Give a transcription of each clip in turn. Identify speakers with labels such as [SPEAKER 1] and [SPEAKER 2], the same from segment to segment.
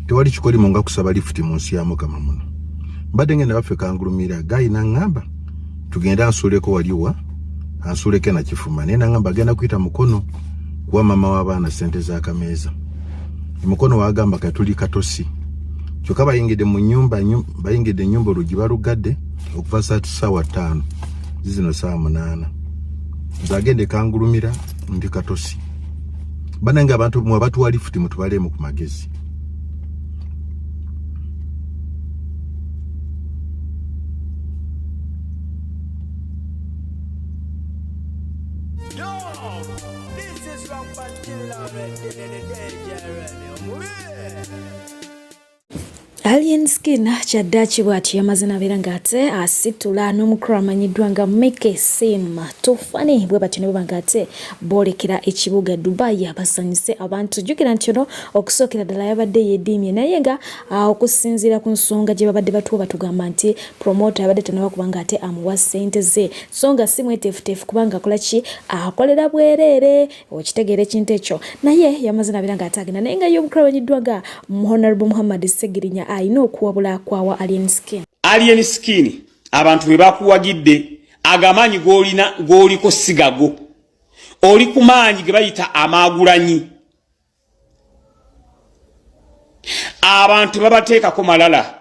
[SPEAKER 1] tewali kikoli munga kusaba lift mu nsi ya Mukama muno. Mbadde ngenda baffe kangulumira gayi nangamba tugenda ansuleko waliwa ansuleke na kifuma naye nangamba agenda kuyita mukono kuwa mama w'abaana sente za kameeza. Mukono wagamba katuli katosi. Kyokka bayingidde mu nyumba bayingidde ennyumba olugi balugadde okuva ssaawa 5 zino ssaawa 8. Nzagende kangulumira ndi katosi. Bananga abantu mu abatu wali futi mutubalemu ku magezi.
[SPEAKER 2] Alien Skin chadachi bwati yamazina beranga ate asitula n'omukulu amanyiddwa nga Meke Sim tofani bwe batyo ne banga ate bolekera ekibuga Dubai abasanyise abantu jukira ntyo okusookera ddala yabadde yedimye naye nga okusinzira ku nsonga gye babadde batugamba nti promoter yabadde tanaba kubanga ate amuwa sente ze songa si mwetefutefu kubanga akola ki akolera bwerere okitegeera ekintu ekyo naye yamazina beranga ate agenda naye nga y'omukulu amanyiddwa nga Honorable Muhammad Segirinya aino kuwabula kwawa Alien Skin.
[SPEAKER 3] Alien Skin abantu we bakuwagidde agamanyi goliko sigago oli kumanyi ge bayita amagulanyi abantu babateekako malala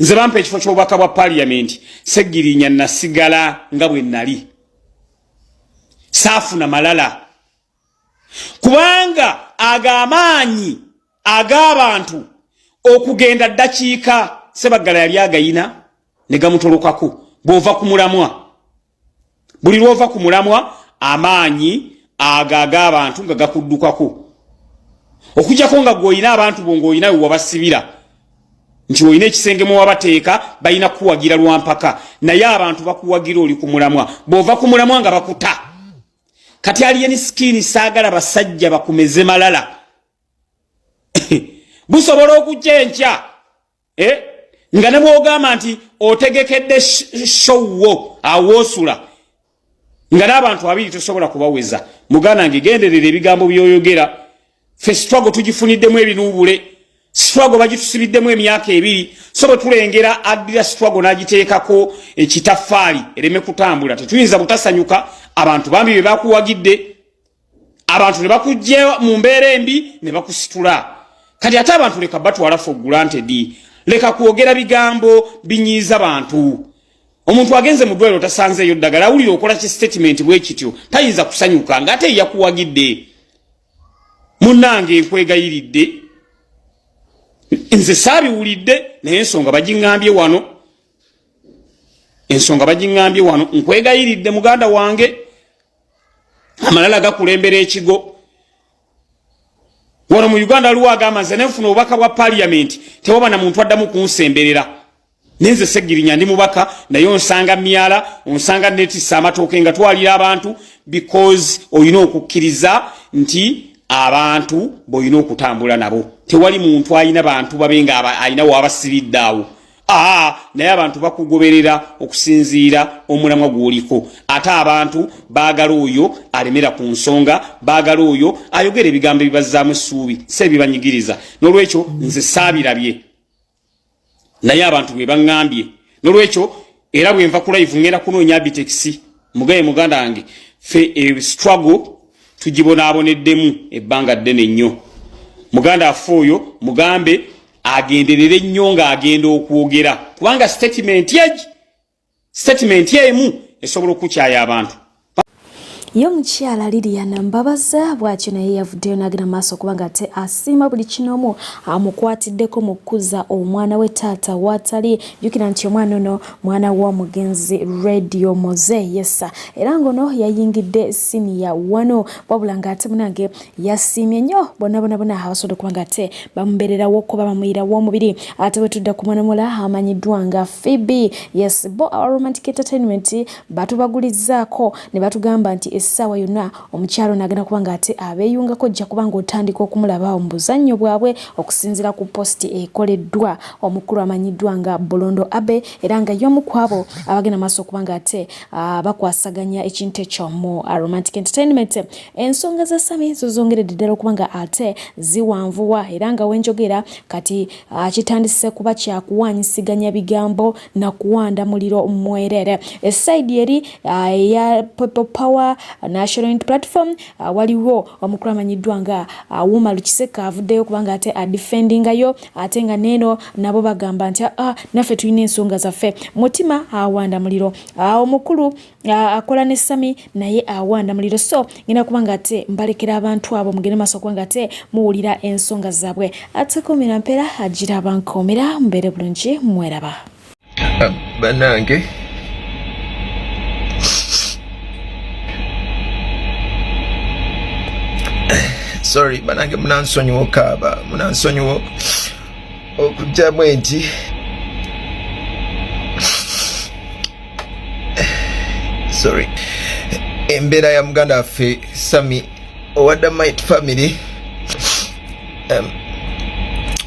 [SPEAKER 3] nze bampa ekifo ky'obubaka bwa parliament Segirinya nasigala nga bwe nali saafuna malala kubanga agamanyi ag'abantu okugenda dakiika Sebagala yali agayina ne gamutolokako bwova kumulamwa buli lwova kumulamwa amaanyi agaga abantu nga gakuddukako okujjako nga gwoyina abantu bongo oyina we wabasibira nti oyina ekisenge mu wabateeka bayina kuwagira lwampaka naye abantu bakuwagira oli kumulamwa bwova kumulamwa nga bakuta kati Alien Skin saagala basajja bakumeze malala busobola okujjenja nga ne bwogamba nti otegekedde show awosula nga n'abantu abiri tosobola kubaweza muganda ngegenderera ebigambo byoyogera fe struggle tugifuniddemu ebinuubule struggle bagitusibiddemu emyaka 2 so bwe tulengera addira struggle n'agiteekako ekitafaali ereme kutambula tetuyinza butasanyuka abantu bambi be bakuwagidde abantu ne bakujje mu mbeera embi ne bakusitula kati ate abantu leka batwala for granted leka kuogera bigambo binyiza abantu omuntu agenze mu ddwaliro tasanzeeyo ddagala awulira okola ki statement bwe kityo tayinza kusanyuka nga ate yakuwagidde munnange nkwegayiridde nze saabiwulidde naye ensonga bagiŋŋambye wano nkwegayiridde muganda wange amalala gakulembera ekigo wano mu Uganda aliwo agamba nze nenfuna obubaka bwa parliament tewaba na muntu addamu kunsemberera nenze Segirinya ndi mubaka naye onsanga myala onsanga netisa amatooke nga twalira abantu because oyina okukkiriza nti abantu boyina okutambula nabo tewali muntu ayina bantu babenga ayina wabasibidde awo naye abantu bakugoberera okusinziira omulamwa gwoliko ate abantu baagala oyo alemera ku nsonga baagala oyo ayogera ebigambo ebibazzaamu essuubi sebibanyigiriza n'olwekyo nze saabirabye naye abantu bwe baŋŋambye n'olwekyo era bwe nva ku live ngenda kunoonya bitekisi mugaye muganda wange fe struggle tugibonaaboneddemu ebbanga ddene nnyo muganda affe oyo mugambe agenderere nnyo nga agenda okwogera kubanga statement emu esobola okukyaya abantu
[SPEAKER 2] Yomukyala Liliana Mbabaza bwatyo naye yavuddeyo n'agenda maaso kubanga ate asiima buli kinoomu amukwatiddeko mu kkuza omwana we taata watali jjukira nti omwana ono mwana w'omugenzi Radio Moze yesa era ngono yayingidde siniya wano wabula ng'ate munange yasiimye nnyo bonna abasobola kubanga ate bamubeererawo ko bamuyirawo omubiri ate bwe tudda ku mwanamula amanyiddwa nga Phoebe yes bo our romantic entertainment batubagulizzaako ne batugamba nti essawa yonna omukyalo nagenda kubanga ate abeeyungako ojja kubanga otandika okumulaba mu buzannyo bwabwe okusinziira ku posti ekoleddwa omukulu amanyiddwa nga Bolondo Abe era nga y'omu ku abo abagenda maaso okubanga ate bakwasaganya ekintu ekyo mu romantic entertainment. Ensonga za Sammy zozongeredde ddala okubanga ate ziwanvuwa era nga wenjogera kati kitandise kuba kyakuwanyisiganya bigambo na kuwanda muliro mwerere. Esaidi eri ya People Power National Unity Platform waliwo omukulu amanyiddwa nga Wuma Lukiseka avuddeyo kubanga ate adefendingayo ate nga neno nabo bagamba nti naffe tulina ensonga zaffe mutima awanda muliro. Omukulu akola ne Sammy naye awanda muliro, so ngina kubanga ate mbalekera abantu abo mugende maaso kubanga ate muwulira ensonga zaabwe. Ate komera mpera agira bankomera mbere bulungi mweraba
[SPEAKER 4] banange. Sorry banange, munansonyiwa okaaba, munansonyiwa okujjamu enti sorry embeera ya muganda waffe Sammy owadda Might family.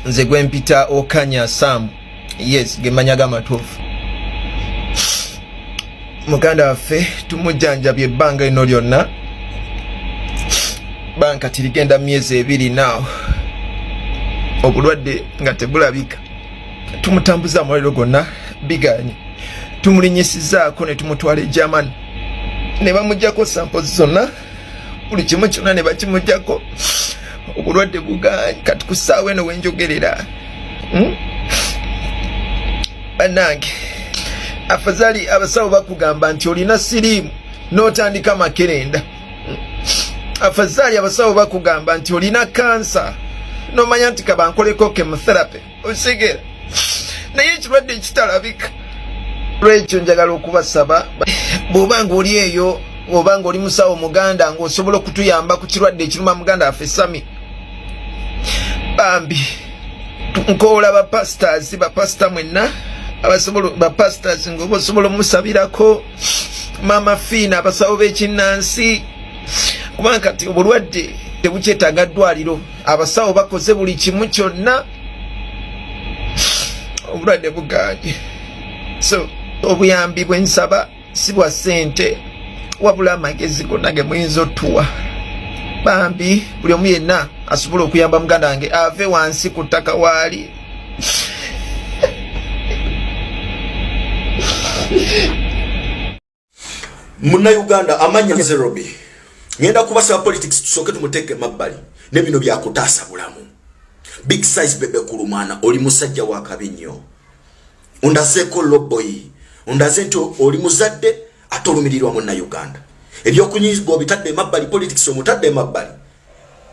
[SPEAKER 4] Nze gwempita Okanya Sam, yes gemanya gamatuufu. Muganda waffe tumujjanjabye ebbanga lino lyonna, banka tirigenda myezi 2 naawo, obulwadde nga tebulabika. Tumutambuza amalwaliro gonna biganye, tumulinyisizaako ne tumutwala e Germany ne bamuggyako samples zonna, buli kimu kyonna ne bakimuggyako, obulwadde buganye. Kati ku ssaawa eno wenjogerera bannange, afazali abasawo bakugamba nti olina siriimu n'otandika makerenda. Afazali abasawo bakugamba nti olina kansa n'omanya nti kabankoleko chemotherapy osigera, naye ekirwadde ekitalabika. Lwekyo njagala okubasaba, bw'obanga oli eyo, bw'obanga oli musawo muganda ng'osobola okutuyamba ku kirwadde ekiruma muganda waffe Sammy, bambi nkoola bapasita mwenna abasobola, bapasitors ng'oba osobola omusabirako, Mama Fiina, abasawo b'ekinnansi, kubanga kati obulwadde tebukyetaaga ddwaliro, abasawo bakoze buli kimu kyonna, obulwadde buganye. So obuyambi bwe nsaba si bwa ssente wabula amagezi gonna ge muyinza otuwa, bambi buli omu yenna asobola okuyamba muganda wange ave wansi ku ttaka waali.
[SPEAKER 5] Muna Uganda amanya Zerobi ngenda kubasaba politics tusoke tumuteke mabbali ne bino bya kutasa bulamu. Big size bebe kulumana oli musajja wa kabinyo, undazeko loboyi, undazento oli muzadde atolumirirwa muna Uganda. Ebyo kunyizibwa bitadde mabbali, politics omutadde mabbali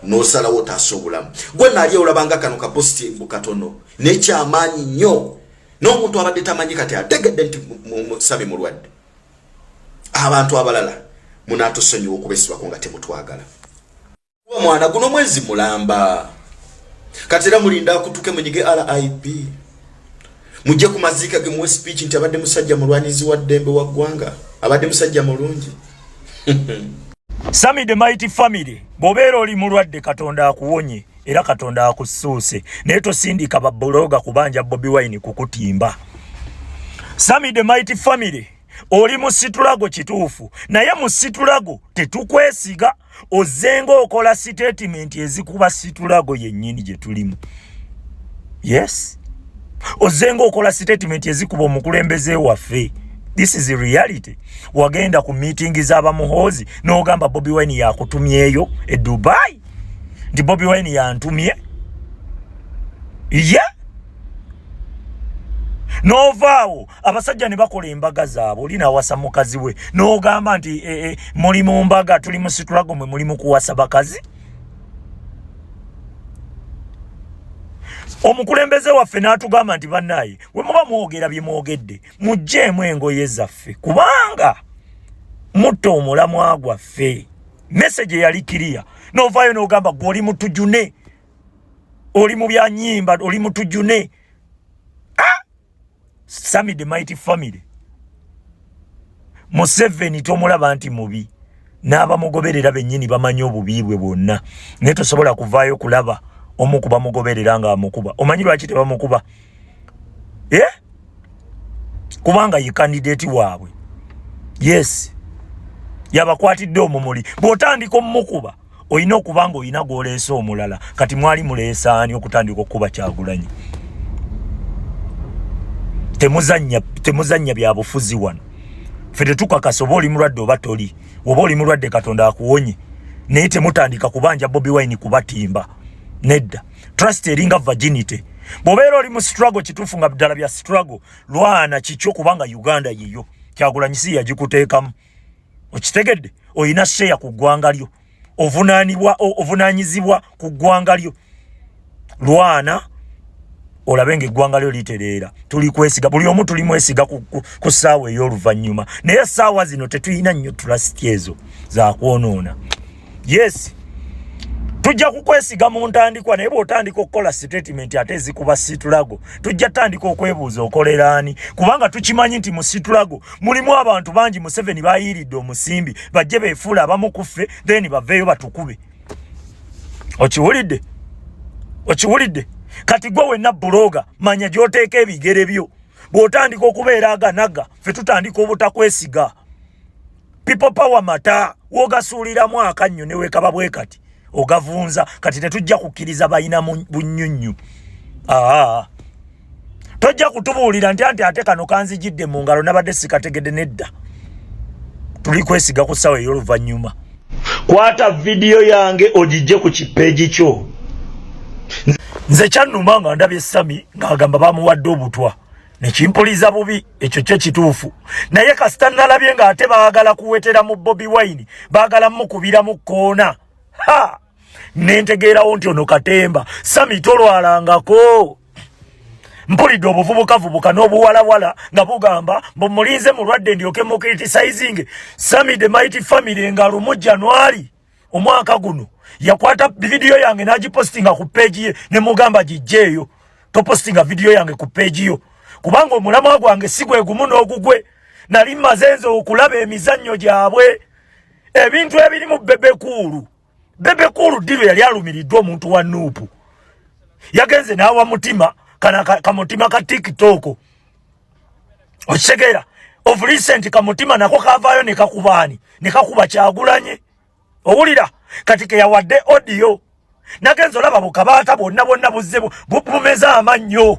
[SPEAKER 5] no sala wota asobulamu. Gwe nali olabanga kano ka posti mbukatono necha amanyi nnyo n'omuntu abadde tamanyi kati ategedde nti Sammy mulwadde. Abantu abalala munatusonyiwa okubesibwa ko nga temutwagala. Wa mwana guno mwezi mulamba katera mulinda kutuke munyige RIP, mujje ku mazika ge mu speech nti abadde musajja mulwanizi wa ddembe wa ggwanga, abadde musajja mulungi.
[SPEAKER 6] Sammy the Mighty family, bobeera oli mulwadde Katonda akuwonye era Katonda akusuuse, naye tosindika babbologa kubanja Bobi Wine kukutimba. Sammy the Mighty family, oli musitulago kituufu, naye musitulago tetukwesiga, ozengo okola statement ezikuba situlago yennyini gye tulimu. Yes, ozengo okola statement ezikuba omukulembeze waffe. This is the reality. Wagenda ku meeting z'abamuhozi n'ogamba Bobi Wine yakutumyeyo e Dubai, ndi Bobi Wine yantumye. Yeah, novaawo abasajja ne bakola embaga zaabo, olina wasa mukazi we n'ogamba nti muli mu mbaga, tuli mu situlago mwe muli mu kuwasa bakazi. Omukulembeze waffe n'atugamba nti bannaye we muba mwogera bye mwogedde mugjeemu engoye zaffe kubanga mutta omulamwa gwaffe. Message yali kiriya, novaayo n'ogamba gwe oli mutujune, oli mu byanyimba, oli mutujune. Sammy the Mighty family, Museveni tomulaba nti mubi, n'abamugoberera bennyini bamanyi obubi bwe bwonna naye tosobola kuvaayo kulaba omu ku bamugoberera ng'amukuba. Omanyi lwaki tebamukuba? Kubanga ye kandidate waabwe. Yes, yabakwatidde omumuli. Bw'otandika omukuba oyina okuba nga oyina gw'oleese omulala. Kati mwali muleesaani okutandika okuba Kyagulanyi? Temuzannya bya bufuzi wano. Ffe tetukakasa oba oli mulwadde oba toli. Oba oli mulwadde Katonda akuwonye. Naye temutandika kubanja Bobi Wine kubatimba. Nedda. Trust eringa virginity. Bw'obeera oli mu struggle kituufu nga ddala bya struggle, lwana kikyo kubanga Uganda yiyo. Kyagulanyi si yagikuteekamu. Okitegedde? Oyina share ku ggwanga lyo. Ovunaanyizibwa ku ggwanga lyo. Lwana olabe ng'eggwanga lyo litereera. Tuli kwesiga, buli omu tuli mwesiga ku ssaawa ey'oluvannyuma. Naye ssaawa zino tetulina nnyo trust ezo za kwonoona. Yes, tujja kukwesiga mu ntandikwa, naye bw'otandika okukola statement ate ezikuba situlago, tujja tandika okwebuuza okolera ani, kubanga tukimanyi nti mu situlago mulimu abantu bangi. Museveni bayiiridde omusimbi bajje beefuula abamu kuffe then baveeyo batukube. Okiwulidde? Okiwulidde? Kati gwe wenna buloga manya gy'oteeka ebigere byo. Bw'otandika okubeera aganaga ffe tutandika obutakwesiga. People power mata wogasuuliramu akannyo ne weekaba bwe kati ogavunza. Kati tetujja kukkiriza balina bunnyunnyu. Tojja kutubuulira nti ate kano kanzijidde mu ngalo nabadde sikategedde. Nedda, tuli kwesiga ku ssaawa ey'oluvannyuma. Kwata vidiyo yange ogijje ku kipeegi kyo. Nze kyannuma nga ndabye Sammy ng'agamba bamuwadde obutwa. Nekimpuliza bubi, ekyo kye kituufu. Naye kasita nalabye ng'ate baagala kuwetera mu Bobi Wine, baagala mukubira mu kkoona. Nentegeerawo nti ono katemba. Sammy tolwalangako. Mpulidde obuvubukavubuka n'obuwalawala nga bugamba mbumulinze mulwadde ndyoke mu criticizing Sammy the Mighty Family nga lumu January omwaka guno. Yakwata video yange n'agipostinga ku page ye ne mugamba gijjeeyo. Topostinga video yange ku page yo. Kubanga omulamwa gwange si gwe gumu n'ogugwe. Nali mazenze okulaba emizannyo gyabwe. Ebintu ebirimu bebekulu. Bebekulu diro yali alumiriddwa omuntu wa Nuupu. Yagenze n'awa mutima kamutima ka TikTok. Okitegeera? Of recent kamutima nako kavaayo ne kakubaani. Ne kakuba Kyagulanyi. Owulira? Kati ke yawadde audio. Nagenzo laba bukabaata bonna buzze bumeza amannyo.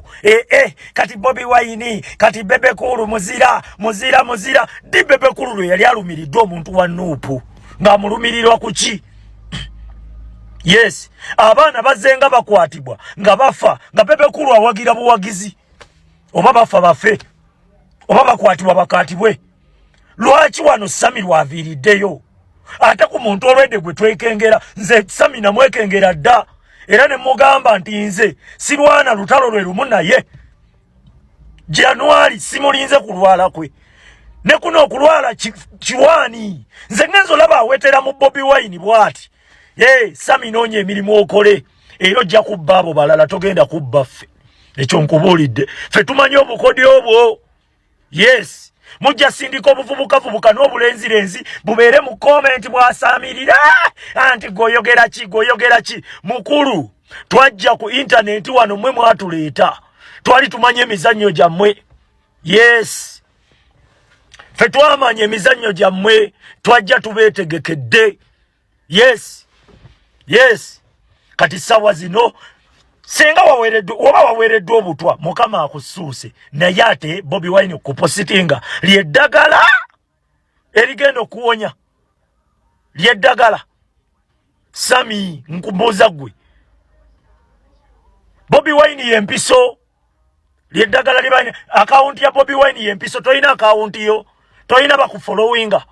[SPEAKER 6] Kati Bobi Wine, kati bebekulu muzira. Di bebekulu yali alumiriddwa omuntu wa Nuupu. Ng'amulumirirwa ku ki? Yes, abaana bazenga bakwatibwa nga bafa nga bebekulu awagira buwagizi. Oba bafa bafe. Oba bakwatibwa bakatibwe. Lwaki wano Sammy lwaviiriddeyo? Ate ku muntu olwedde gwe twekengera, nze Sammy namwekengera dda. Era ne mugamba nti nze sirwana lutalo lwe lumu naye. January simulinze kulwala kwe. Ne kuno okulwala kiwani. Nze ngenzo laba awetera mu Bobi Wine bwati. Sammy noonya emirimu okole. Era ojja kubba abo balala, togenda kubba ffe. Ekyo nkubuulidde. Ffe tumanyi obukodi obwo. Yes. Mujja sindika obuvubukavubuka n'obulenzirenzi bubeere mu comment bwasaamirira. Anti goyogera ki? Mukulu, twajja ku internet wano mmwe mwatuleeta. Twali tumanye emizannyo gyammwe. Yes. Ffe twamanya emizannyo gyammwe. Twajja tubeetegekedde. Yes. Kati ssaawa zino senga waweereddwa obutwa Mukama akusuuse. Naye ate Bobi Wine kupositinga lyeddagala erigenda okuwonya. Lyeddagala. Sammy nkumbuuza gwe. Bobi Wine y'empiso. Lyeddagala libanye akaunti ya Bobi Wine y'empiso. Toyina akaunti yo. Toyina bakufollowinga.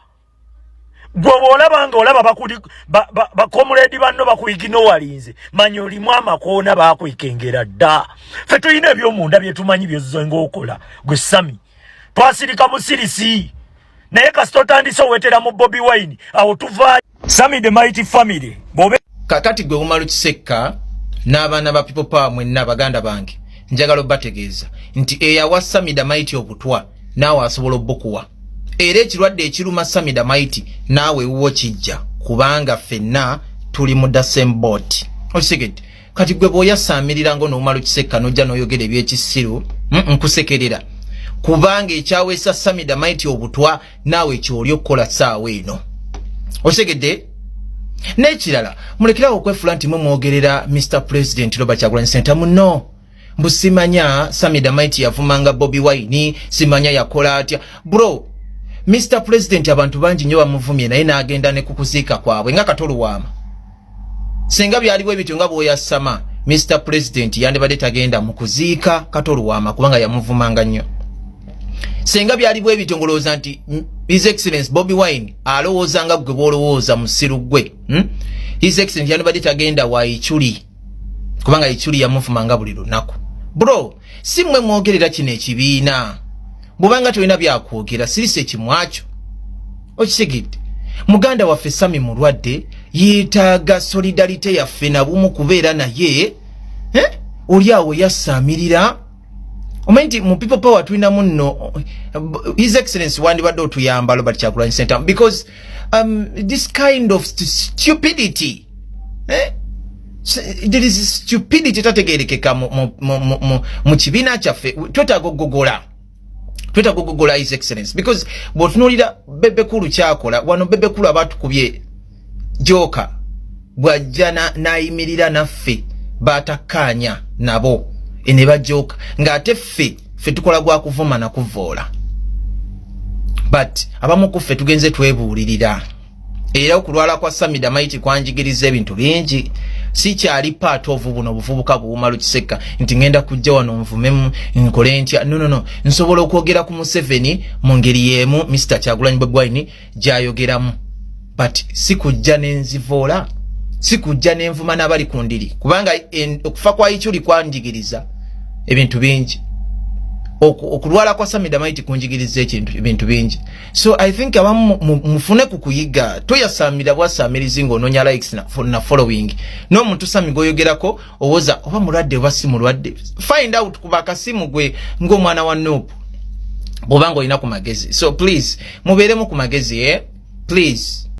[SPEAKER 6] Gwe olabanga olaba bakomuledi banno bakuyiginowalinze. Manyi olimu amakoona bakwekengera dda. Ffe tulina eby'omunda bye tumanyi byozenga okola. Gwe Sammy twasirika musirisi. Naye kasita otandise owetera mu Bobi Wine awo tuva. Sammy the Mighty Family.
[SPEAKER 4] Kakati gwe Umaru Kisekka n'abaana ba People Power mwenna baganda bange. Njagala obategeeza nti eyawa Sammy the Mighty obutwa naawe asobola obbukuwa. era ekirwadde ekiruma Sammy the Mighty naawe wuwo kijja kubanga fenna tuli mu the same boat. Okitegedde kati gwe bw'oyasaamirira ng'onoomala okiseka n'ojja n'oyogera eby'ekisiru nkusekerera kubanga ekyaweesa Sammy the Mighty obutwa naawe ky'oli okukola ssaawa eno. Okitegedde n'ekirala mulekerawo okwefula nti mwogerera Mr President Robert Kyagulanyi Ssentamu muno mbusimanya Sammy the Mighty yavumanga Bobi Wine simanya yakola atya bro. Mr President abantu bangi nnyo bamuvumye naye n'agenda ne kukuziika kwabwe nga katoluwaama. Senga byaliwo ebityo nga bw'oyasama Mr President yandibadde tagenda mu kuziika katoluwaama kubanga yamuvumanga nnyo. Senga byaliwo ebityo ngolowooza nti His Excellency Bobi Wine alowooza nga gwe bw'olowooza musiru gwe. His Excellency yandibadde tagenda wa Ichuli kubanga Ichuli yamuvumanga buli lunaku. Bro, si mmwe mwogerera kino ekibiina. Bubanga tolina byakwogera sirise kimwakyo. Okitegedde muganda waffe Sammy mulwadde yeetaaga solidarite yaffe nabumu kubeera naye oli awo yasaamirira. Omanyi mu people power tulina muno His Excellency wandibadde otuyamba Robert Kyagulanyi Ssentamu because this kind of stupidity there is stupidity tategerekeka mu kibiina kyaffe twetaaga gogola His Excellency because bw'otunuulira Bebekulu kyakola wano Bebekulu abatukubye joka bw'ajja n'ayimirira naffe batakkaanya nabo ne bajoka ng'ate ffe tukola gwa kuvuma na kuvoola but abamu ku ffe tugenze twebuulirira era okulwala kwa Sammy the Mighty kwanjigiriza ebintu bingi si kyali part of buno buvubuka buwuma lukiseka nti ngenda kujja wano nvumemu nkole ntya no nsobola okwogera ku Museveni mu ngeri y'emu Mr Kyagulanyi Bobi Wine gy'ayogeramu but si kujja n'enzivoola si kujja n'envuma n'abali ku ndiri kubanga okufa kwa Ichuli kwanjigiriza ebintu bingi okulwala kwa Sammy the Mighty kunjigiriza ebintu bingi. So I think abamu mufune kukuyiga toyasaamira bwasaamirizi ng'onoonya likes na following n'omuntu Sammy goyogerako owoza oba mulwadde oba si mulwadde find out ku bakasimu gwe ng'omwana wa Nope bw'obanga olina ku magezi. So please mubeeremu ku magezi please.